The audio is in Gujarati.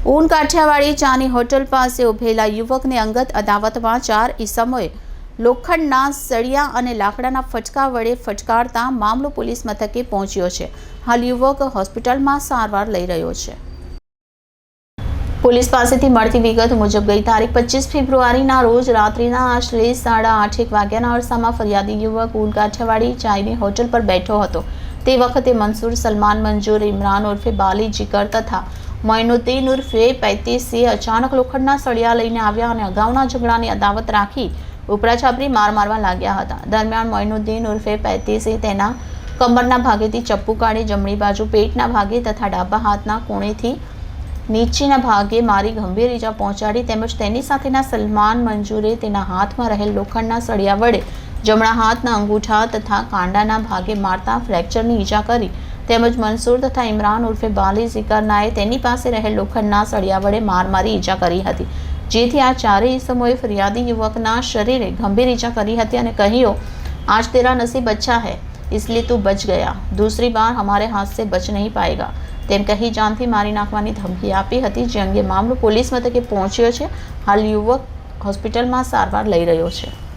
ઊન કાઠિયાવાડી ચાની હોટલ પાસે ઉભેલા યુવકને અંગત અદાવતમાં 4 ઈસમોએ લોખંડના સળિયા અને લાકડાના ફટકા વડે ફટકારતા મામલો પોલીસ મથકે પહોંચ્યો છે. હાલ યુવક હોસ્પિટલમાં સારવાર લઈ રહ્યો છે. પોલીસ પાસેથી મળતી વિગત મુજબ ગઈ તારીખ 25 ફેબ્રુઆરીના રોજ રાત્રિના આશરે 8:30 વાગ્યાના અરસામાં ફરિયાદી યુવક ઊન કાઠિયાવાડી ચાયની હોટલ પર બેઠો હતો. તે વખતે મંસૂર સલમાન મંજૂર ઇમરાન ઉર્ફે બાલી જીકર તથા મોઇનુદ્દીન ઉર્ફે 35 અચાનક લોખંડના સળિયા લઈને આવ્યા અને અગાઉના ઝઘડાની અદાવત રાખી ઉપરાછાપરી માર મારવા લાગ્યા હતા. દરમિયાન મોઇનુદ્દીન ઉર્ફે 35 તેના કમરના ભાગેથી ચપ્પુ કાઢી જમણી બાજુ પેટના ભાગે તથા ડાબા હાથના કોણેથી નીચેના ભાગે મારી ગંભીર ઈજા પહોંચાડી તેમજ તેની સાથેના સલમાન મંજૂરે તેના હાથમાં રહેલ લોખંડના સળિયા વડે જમણા હાથના અંગૂઠા તથા કાંડાના ભાગે મારતા ફ્રેક્ચરની ઈજા કરી તેમજ મંસૂર તથા ઇમરાન ઉર્ફે બાલી ઝિકરનાએ તેની પાસે રહેલ લોખંડના સળિયા વડે માર મારી ઈજા કરી હતી, જેથી આ ચારેય ઈસમોએ ફરિયાદી યુવકના શરીરે ગંભીર ઈજા કરી હતી અને કહ્યું, આજ તેરા નસીબ અચ્છા હૈ इसलिए તું બચ ગયા, दूसरी बार हमारे हाथ से बच नहीं पाएगा તેમ કહી જાનથી મારી નાખવાની ધમકી આપી હતી. જે અંગે મામલો પોલીસ મથકે પહોંચ્યો છે. હાલ યુવક હોસ્પિટલમાં સારવાર લઈ રહ્યો છે.